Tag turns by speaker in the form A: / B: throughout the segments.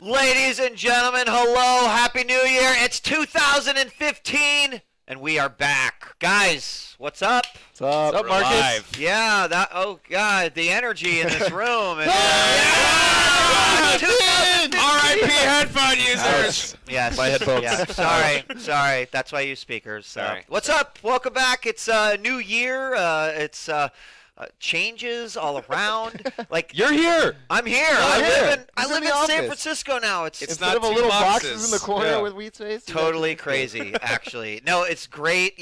A: Ladies and gentlemen, hello, Happy New Year. It's 2015, and we are back. Guys, what's up?
B: What's up?
C: What's up, Marcus?
B: Live.
A: Yeah, oh, God, the energy in this room. And,
C: R.I.P. headphone users.
A: Yes.
B: My headphones.
A: Yeah, sorry. That's why you use speakers.
C: Sorry.
A: What's up? Welcome back. It's a new year. It's changes all around. Like
B: You're here.
A: I'm here.
B: You're
A: I
B: here.
A: live
B: He's
A: in
B: in the
A: San
B: office.
A: Francisco now. It's
C: Instead
B: Instead
C: of
B: of
C: a
B: a
C: little
B: little
C: boxes
B: boxes in the corner
C: Yeah.
B: with wheat space.
A: totally crazy, actually. No, it's great.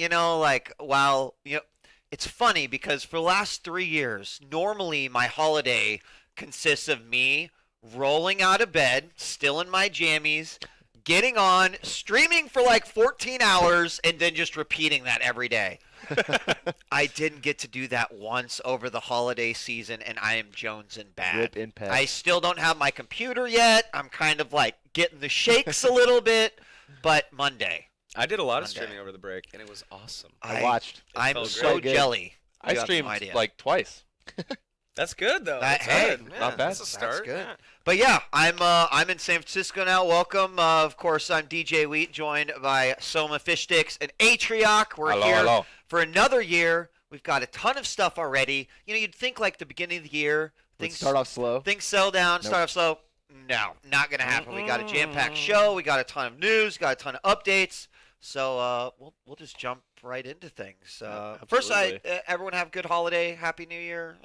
A: It's funny because for the last 3 years, normally my holiday consists of me rolling out of bed, still in my jammies, getting on, streaming for like 14 hours, and then just repeating that every day. I didn't get to do that once over the holiday season, and I am jonesing bad.
B: Rip impact.
A: I still don't have my computer yet. I'm kind of like getting the shakes a little bit, but Monday.
C: I did a lot of
A: Monday.
C: streaming over the break, and it was awesome.
B: I watched.
A: I'm
C: felt
A: so
B: great.
A: jelly.
D: I
A: You have no
D: streamed
A: idea.
D: like twice.
C: That's good, though.
A: That-
C: That's
A: hey,
C: good. Yeah,
D: not bad.
C: That's a start.
A: That's good.
C: Yeah.
A: But yeah, I'm in San Francisco now. Welcome. Of course, I'm DJ Wheat, joined by Soma Fish Sticks and Atrioc. We're
D: Hello,
A: here
D: hello.
A: for another year. We've got a ton of stuff already. You'd think like the beginning of the year,
B: Let's start off slow.
A: things settle down,
B: Nope.
A: start off slow. No, not gonna happen. We got a jam-packed show. We got a ton of news. Got a ton of updates. So we'll just jump right into things. First,
D: Absolutely.
A: everyone have a good holiday, Happy New Year.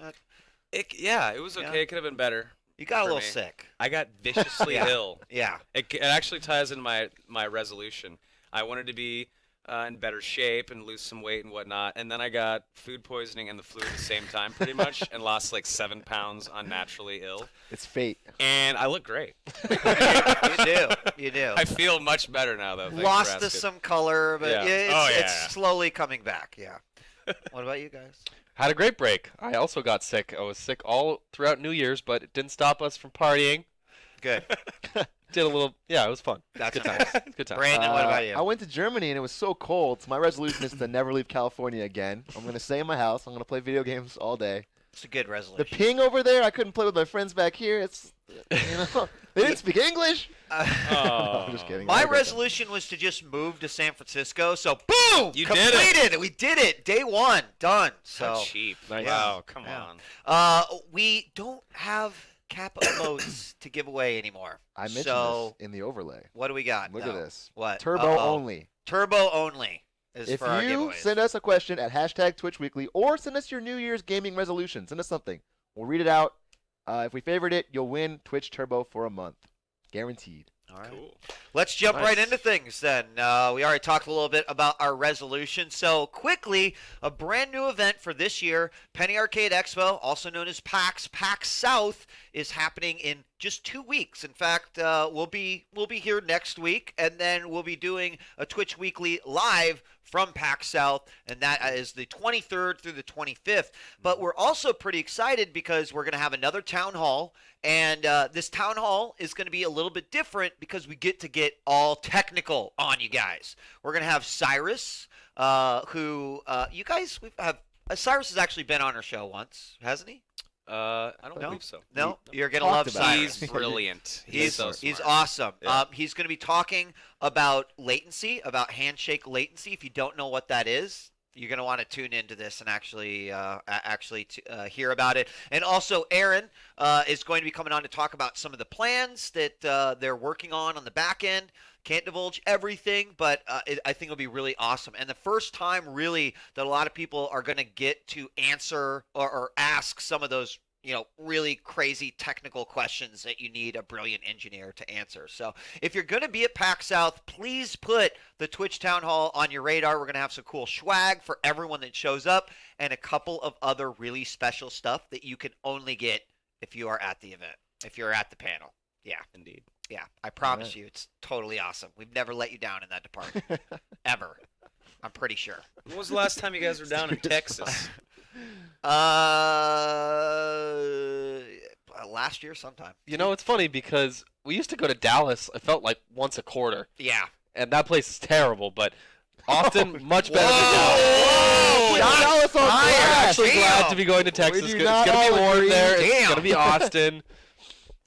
C: It was okay.
A: Yeah.
C: It could have been better.
A: You got a
C: For
A: little
C: me.
A: sick.
C: I got viciously
A: Yeah.
C: ill.
A: Yeah.
C: It actually ties in my resolution. I wanted to be in better shape and lose some weight and whatnot, and then I got food poisoning and the flu at the same time, pretty much, and lost like 7 pounds unnaturally ill.
B: It's fate.
C: And I look great.
A: You do.
C: I feel much better now, though. Thanks
A: Lost
C: for
A: to
C: asking.
A: some color, but
C: Yeah.
A: it's,
C: Oh, yeah.
A: it's slowly coming back. Yeah. What about you guys?
D: Had a great break. I also got sick. I was sick all throughout New Year's, but it didn't stop us from partying.
A: Good.
D: Did a little. Yeah, it was fun.
A: That's
D: Good
A: nice.
D: times. Good times.
A: Brandon, what about you?
B: I went to Germany and it was so cold. So my resolution is to never leave California again. I'm gonna stay in my house. I'm gonna play video games all day.
A: It's a good
B: The
A: resolution.
B: ping over there, I couldn't play with my friends back here. It's they didn't speak English. No, I'm just kidding. I
A: My
B: like that.
A: resolution was to just move to San Francisco. So boom,
C: You did it.
A: completed. We did it. Day one, done.
C: So
A: So
C: cheap.
D: Nice.
C: Wow, come
A: Yeah.
C: on.
A: we don't have Kappa emotes to give away anymore.
B: I mentioned
A: so
B: this in the overlay.
A: what do we got?
B: Look
A: No.
B: at this.
A: What?
B: Turbo
A: Uh-oh.
B: only.
A: Turbo only is
B: If
A: for our
B: you
A: giveaways.
B: send us a question at hashtag Twitch Weekly or send us your New Year's gaming resolution, send us something. We'll read it out. If we favorite it, you'll win Twitch Turbo for a month. Guaranteed.
A: All right.
C: Cool.
A: Let's jump
D: Nice.
A: right into things then. We already talked a little bit about our resolution. So quickly, a brand new event for this year, Penny Arcade Expo, also known as PAX. PAX South is happening in just 2 weeks. In fact, we'll be here next week, and then we'll be doing a Twitch Weekly live from PAX South, and that is the 23rd through the 25th. But we're also pretty excited because we're going to have another town hall, and this town hall is going to be a little bit different because we get to get all technical on you guys. We're going to have Cyrus, who you guys Cyrus has actually been on our show once, hasn't he?
C: I don't
A: No?
C: believe so.
A: No, you're gonna
B: talked
A: love
B: about it.
A: Cyrus.
C: He's brilliant.
A: He's
C: so
A: he's
C: smart.
A: awesome.
C: Yeah.
A: He's going to be talking about latency, about handshake latency. If you don't know what that is, you're going to want to tune into this and actually hear about it. And also, Aaron is going to be coming on to talk about some of the plans that they're working on the back end. Can't divulge everything, but I think it'll be really awesome. And the first time, really, that a lot of people are going to get to answer or ask some of those really crazy technical questions that you need a brilliant engineer to answer. So if you're going to be at PAX South, please put the Twitch Town Hall on your radar. We're going to have some cool swag for everyone that shows up and a couple of other really special stuff that you can only get if you are at the event, if you're at the panel. Yeah,
C: Indeed.
A: yeah. I promise
B: Alright.
A: you, it's totally awesome. We've never let you down in that department, ever. I'm pretty sure.
C: When was the last time you guys were down in Texas?
A: Last year sometime.
D: You know, it's funny because we used to go to Dallas. I felt like once a quarter,
A: Yeah.
D: and that place is terrible. But Austin, much better than
A: Whoa!
D: Dallas.
A: Whoa!
B: Dallas on
D: I'm
B: blast.
D: actually
A: Damn.
D: glad to be going to Texas.
B: do
D: It's
B: not
D: gonna be
B: all
D: warm
B: agree.
D: there. It's
A: Damn.
D: gonna be Austin.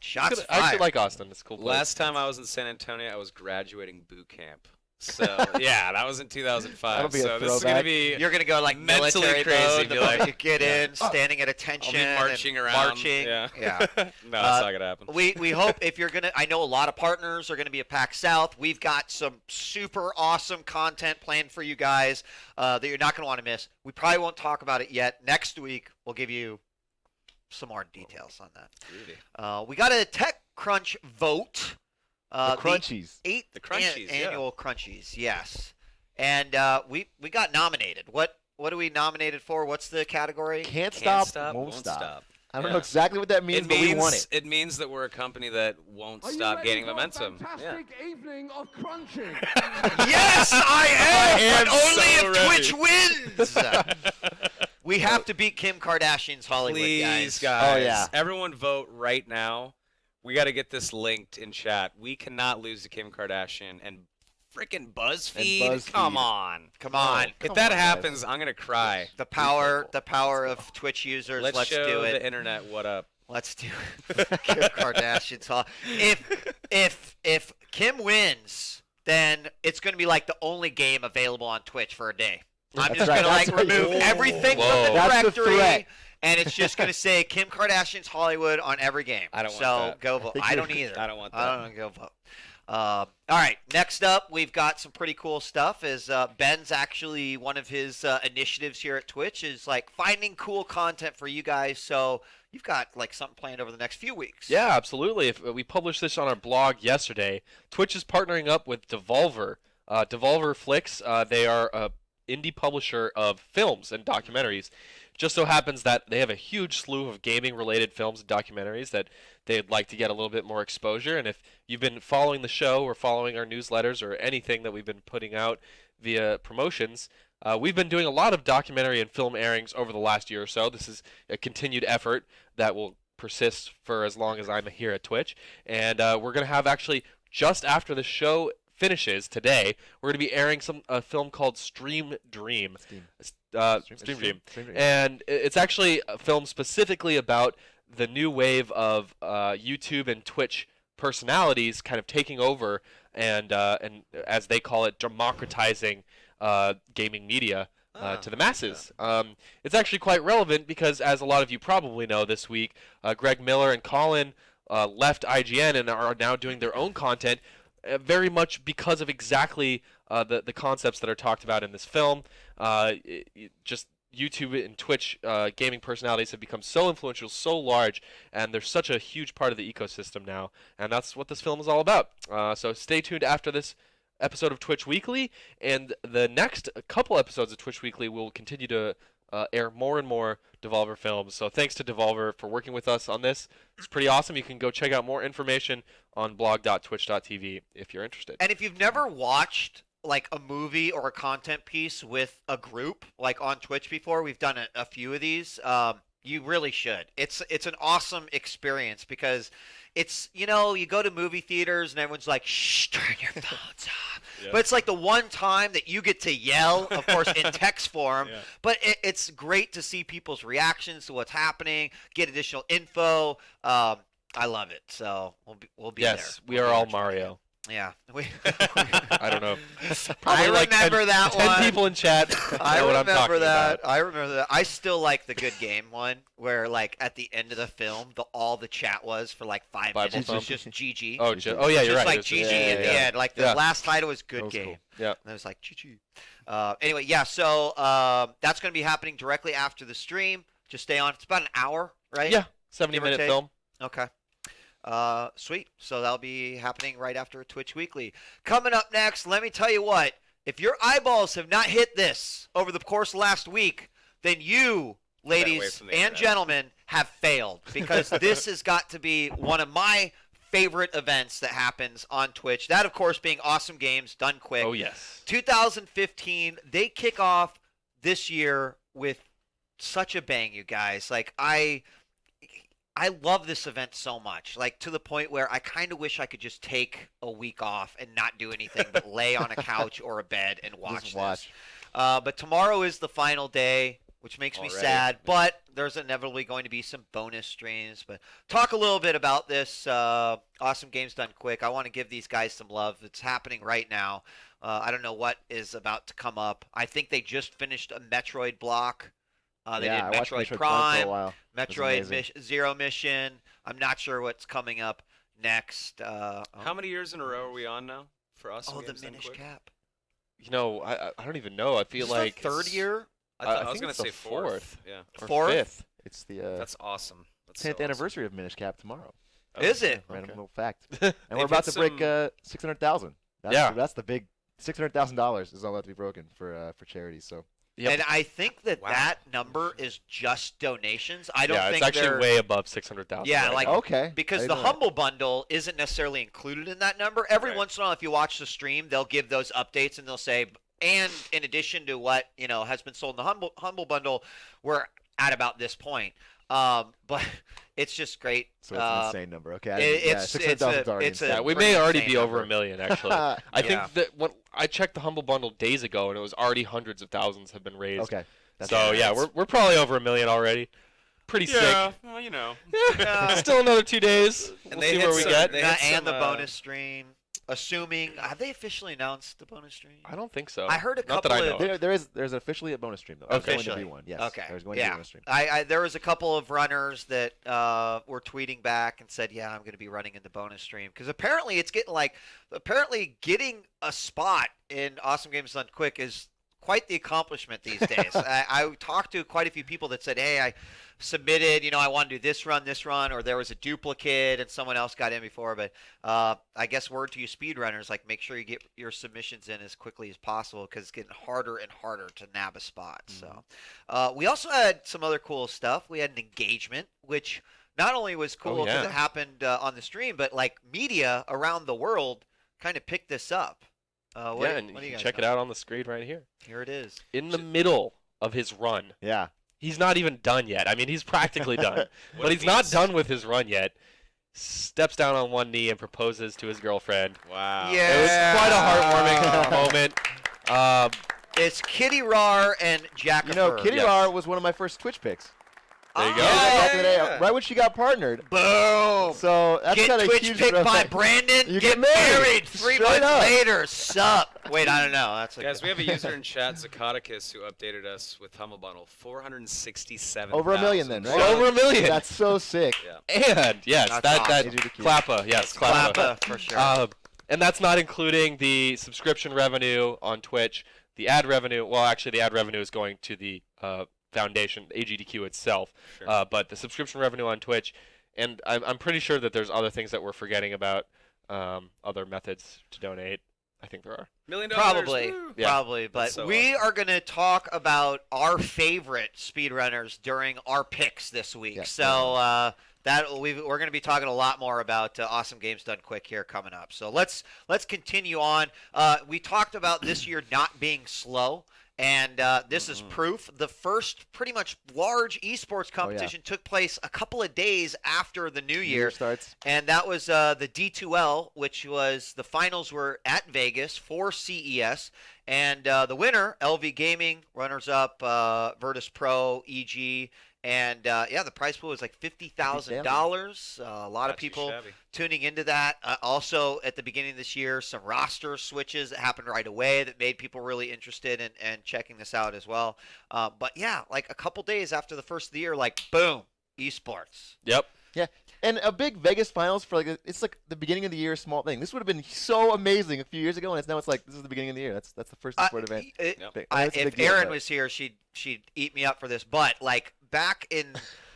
A: Shots
D: I actually
A: fired.
D: like Austin. It's a cool place.
C: Last time I was in San Antonio, I was graduating boot camp. So yeah, that was in 2005.
B: That'll be a
C: so this is gonna
B: throwback.
C: be
A: You're gonna go like
C: mentally
A: military
C: crazy,
A: mode.
C: be
A: The
C: like,
A: moment you get in, standing at
C: I'll
A: attention,
C: be marching
A: and
C: around.
A: marching.
C: Yeah.
A: Yeah.
C: No, that's not gonna happen.
A: We hope if you're gonna. I know a lot of partners are gonna be at PAX South. We've got some super awesome content planned for you guys that you're not gonna want to miss. We probably won't talk about it yet. Next week we'll give you some more details on that.
C: Really?
A: We got a TechCrunch vote.
B: The crunchies.
A: Eighth
C: The Crunchies, yeah.
A: annual Crunchies, yes. And we got nominated. What are we nominated for? What's the category?
B: Can't
C: Can't
B: stop, won't stop. I don't
C: Yeah.
B: know exactly what that means, but we won it.
C: It means that we're a company that won't
E: Are you
C: stop
E: ready
C: gaining
E: for a
C: momentum. Yeah.
E: Fantastic evening of crunching.
A: Yes, I am.
C: am
A: but only
C: so
A: if
C: ready.
A: Twitch wins. We have to beat Kim Kardashian's Hollywood,
C: Please,
A: guys.
B: Oh, yeah.
C: Everyone vote right now. We got to get this linked in chat. We cannot lose to Kim Kardashian and freaking BuzzFeed.
B: And BuzzFeed.
C: Come on.
A: Come on.
C: If that
B: on,
C: happens, I'm going to cry.
A: The power of Twitch users.
C: Let's
A: Let's
C: show
A: do it.
C: the internet what up.
A: Let's do it. Kim Kardashian's Hall. If Kim wins, then it's going to be like the only game available on Twitch for a day. I'm
B: That's
A: just
B: right.
A: going to like
B: That's right.
A: remove everything from
D: Whoa.
A: the
B: That's the
A: directory,
B: threat.
A: and it's just going to say Kim Kardashian's Hollywood on every game.
C: I don't want
A: so
C: that.
A: go vote.
B: think
A: I
B: you're-
A: don't either.
C: I don't want that.
A: I don't go vote. All right, next up, we've got some pretty cool stuff. Is Ben's actually one of his initiatives here at Twitch is like finding cool content for you guys. So you've got like something planned over the next few weeks.
D: Yeah, absolutely. If we published this on our blog yesterday, Twitch is partnering up with Devolver. Devolver Flicks. They are a indie publisher of films and documentaries. Just so happens that they have a huge slew of gaming-related films and documentaries that they'd like to get a little bit more exposure. And if you've been following the show or following our newsletters or anything that we've been putting out via promotions, we've been doing a lot of documentary and film airings over the last year or so. This is a continued effort that will persist for as long as I'm here at Twitch. And we're going to have actually, just after the show finishes today, we're going to be airing a film called Stream Dream. Stream Dream. And it's actually a film specifically about the new wave of YouTube and Twitch personalities kind of taking over and as they call it, democratizing gaming media to the masses. It's actually quite relevant because, as a lot of you probably know, this week Greg Miller and Colin left IGN and are now doing their own content, very much because of exactly the concepts that are talked about in this film. Just YouTube and Twitch gaming personalities have become so influential, so large, and they're such a huge part of the ecosystem now. And that's what this film is all about. So stay tuned after this episode of Twitch Weekly, and the next couple episodes of Twitch Weekly will continue to air more and more Devolver films. So thanks to Devolver for working with us on this. It's pretty awesome. You can go check out more information on blog.twitch.tv if you're interested.
A: And if you've never watched like a movie or a content piece with a group like on Twitch before, we've done a few of these. You really should. It's an awesome experience because it's, you go to movie theaters and everyone's like, shh, turn your phones off.
C: Yeah.
A: But it's like the one time that you get to yell, of course, in text form.
C: Yeah.
A: But it's great to see people's reactions to what's happening, get additional info. I love it. So we'll be there.
D: Yes, we are all Mario.
A: Yeah.
D: I don't know.
A: I
D: Probably like
A: remember
D: 10
A: that
D: 10
A: one.
D: people in chat
A: I
D: know what I'm
A: remember
D: talking
A: that.
D: about.
A: I remember that. I still like the good game one where, like, at the end of the film, all the chat was for like 5
D: Bible
A: minutes. It was
D: thump.
A: just GG.
D: Oh, oh yeah, you're
A: just
D: right.
A: like
D: It was
A: GG
D: just-
A: at the end. Like the
D: Yeah.
A: last title was
B: That
A: good
B: was
A: game.
B: cool.
D: Yeah.
A: And it was like GG. Anyway, yeah. So that's going to be happening directly after the stream. Just stay on. It's about an hour, right?
D: Yeah,
A: Give or
D: 70-minute
A: take.
D: film.
A: Okay. Sweet. So that'll be happening right after Twitch Weekly. Coming up next, let me tell you what. If your eyeballs have not hit this over the course of last week, then you,
C: away
A: ladies
C: from the
A: and
C: internet.
A: gentlemen, have failed because this has got to be one of my favorite events that happens on Twitch. That, of course, being Awesome Games Done Quick.
D: Oh yes.
A: 2015, they kick off this year with such a bang, you guys. Like, I love this event so much, like to the point where I kind of wish I could just take a week off and not do anything but lay on a couch or a bed and watch
B: Just
A: this.
B: watch.
A: But tomorrow is the final day. which makes me
C: Already.
A: sad. But there's inevitably going to be some bonus streams. But talk a little bit about this Awesome Games Done Quick. I want to give these guys some love. It's happening right now. I don't know what is about to come up. I think they just finished a Metroid block. They
B: yeah,
A: did
B: I watched
A: Metroid
B: Metroid
A: Prime,
B: for a while.
A: Metroid
B: amazing.
A: Zero Mission. I'm not sure what's coming up next.
C: How many years in a row are we on now for us?
A: Oh, the Minish Cap.
D: You know, I don't even know. I feel
A: Is this the
D: like
A: third year.
C: I was
D: think
C: gonna
D: it's the
C: say fourth. Yeah,
D: or
A: Fourth?
D: fifth.
B: It's the
C: that's awesome. That's
B: 10th
C: so awesome.
B: anniversary of Minish Cap tomorrow.
A: Is it?
B: Random
D: Okay.
B: little fact. And we're
C: They've
B: about
C: hit
B: to break
C: some-
B: 600,000.
D: Yeah.
B: That's the big $600,000 is all that to be broken for charity. So
D: Yep.
A: And I think that
C: Wow.
A: that number is just donations. I don't
D: yeah,
A: think
D: it's actually
A: they're
D: way above 600,000.
A: Yeah,
D: right
A: like-
D: now.
B: okay.
A: because
B: I
A: the
B: didn't know that.
A: Humble Bundle isn't necessarily included in that number. Every
C: Right.
A: once in a while, if you watch the stream, they'll give those updates and they'll say, and in addition to what has been sold in the Humble Bundle, we're at about this point. But it's just great.
B: So it's an insane number. Okay. I
A: it-
B: didn't- yeah,
A: it's-
B: 600,000
A: it's
B: is already
A: a- it's a-
B: insane.
D: Yeah, we
A: pretty
D: may already
A: insane
D: be over
A: number.
D: a million actually. I
A: Yeah.
D: think that when I checked the Humble Bundle days ago, and it was already hundreds of thousands have been raised.
B: Okay. That's
D: So
B: nice.
D: yeah, we're probably over a million already. Pretty
C: Yeah, well, you know.
A: Yeah.
D: sick. Still another 2 days.
C: And
D: We'll
C: they
D: see
C: hit
D: where we
C: some-
D: get.
C: they-
A: That
C: hit
A: and
C: some,
A: the bonus stream. Assuming have they officially announced the bonus stream?
D: I don't think so.
A: I heard a
D: Not that I
A: couple
D: know.
A: of-
D: of.
B: There's officially a bonus stream though. There's going to
A: Officially.
B: be one. Yes.
A: Okay.
B: There's going to be a
A: Yeah.
B: bonus stream.
A: There was a couple of runners that were tweeting back and said, "Yeah, I'm going to be running in the bonus stream," because apparently it's getting a spot in Awesome Games Done Quick is quite the accomplishment these days. I talked to quite a few people that said, "Hey, I submitted, I want to do this run, or there was a duplicate and someone else got in before." But I guess word to you speedrunners, like make sure you get your submissions in as quickly as possible because it's getting harder and harder to nab a spot. So we also had some other cool stuff. We had an engagement, which not only was cool because
D: yeah.
A: it happened on the stream, but like media around the world kind of picked this up.
D: Yeah, and you
A: what do
D: can
A: guys
D: check it
A: know?
D: out on the screen right here.
A: Here it is.
D: In the middle of his run.
B: Yeah.
D: He's not even done yet. I mean, he's practically done.
C: What
D: but
C: if
D: he's not
C: he's-
D: done with his run yet. Steps down on one knee and proposes to his girlfriend.
C: Wow.
A: Yeah.
D: It was quite a heartwarming moment.
A: It's Kitty Rar and Jack.
B: Kitty
D: Yes.
B: Rar was one of my first Twitch picks.
D: There you go.
B: Back in the day,
C: yeah.
B: right when she got partnered.
A: Boom.
B: So that's
A: Get
B: kind of
A: Twitch
B: huge
A: picked
B: for
A: by
B: us.
A: Brandon.
B: You
A: get
B: get married.
A: married 3
B: Straight
A: months
B: up.
A: later. Sup? Wait, I don't know. That's a
C: Guys, we have a user in chat, Zacatecus, who updated us with Humble Bundle. 467.
B: Over a million then, right?
D: Over a million.
B: That's so sick.
C: Yeah.
D: And yes,
A: That's
D: that
A: awesome.
D: Clappa, yes, Clappa.
A: Clappa for sure.
D: And that's not including the subscription revenue on Twitch, the ad revenue. Well, actually, the ad revenue is going to the foundation, AGDQ itself.
C: Sure.
D: But the subscription revenue on Twitch, and I'm pretty sure that there's other things that we're forgetting about, other methods to donate. I think there are.
C: $1 million.
A: Probably,
C: Woo.
D: Yeah.
A: probably. But
C: That's so
A: we are going to talk about our favorite speedrunners during our picks this week.
B: Yeah.
A: So we're going to be talking a lot more about Awesome Games Done Quick here coming up. So let's continue on. We talked about this year not being slow. And this is proof. The first pretty much large esports competition took place a couple of days after the new year.
B: Starts.
A: And that was the D2L, which was the finals were at Vegas for CES. And the winner, LV Gaming, runners-up, Virtus Pro, EG. And, the prize pool was like $50,000. A lot of
C: Not too
A: people
C: shabby.
A: tuning into that. Also, at the beginning of this year, some roster switches that happened right away that made people really interested in checking this out as well. But, yeah, like a couple days after the first of the year, like, boom, esports.
D: Yep.
B: Yeah. And a big Vegas finals for it's like the beginning of the year small thing. This would have been so amazing a few years ago, and it's like this is the beginning of the year. That's the first sport event.
C: Yep.
B: Big- that's a big
A: If
B: deal,
A: Aaron
B: but-
A: was here, she'd eat me up for this. But like back in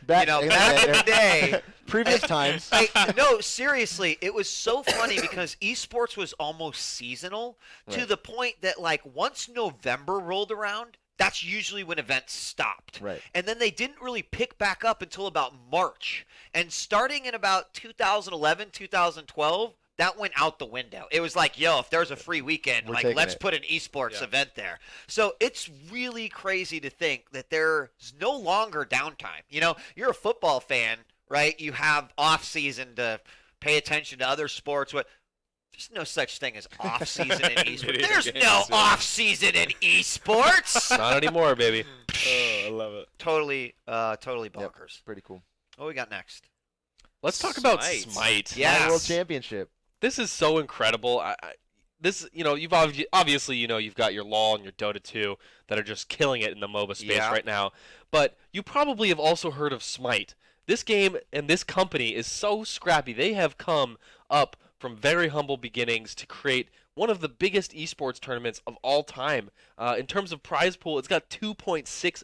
B: back,
A: back in the day,
B: previous times.
A: no, seriously, it was so funny because esports was almost seasonal to
B: Right.
A: the point that like once November rolled around, that's usually when events stopped.
B: Right.
A: And then they didn't really pick back up until about March. And starting in about 2011, 2012, that went out the window. It was like, yo, if there's a free weekend,
B: We're
A: like
B: taking
A: let's
B: it.
A: put an esports
C: Yeah.
A: event there. So it's really crazy to think that there's no longer downtime. You're a football fan, right? You have off season to pay attention to other sports. There's no such thing as off season in esports.
C: Video
A: There's
C: games,
A: no
C: yeah.
A: off season in esports.
D: Not anymore, baby.
C: I love it.
A: Totally bonkers.
B: Pretty cool.
A: What we got next?
D: Let's talk about
C: Smite.
D: Smite.
A: Yeah. Yes.
B: World Championship.
D: This is so incredible. This, you've obviously, you've got your LoL and your Dota 2 that are just killing it in the MOBA space
A: Yeah.
D: right now. But you probably have also heard of Smite. This game and this company is so scrappy. They have come up from very humble beginnings to create one of the biggest esports tournaments of all time. In terms of prize pool, it's got 2.6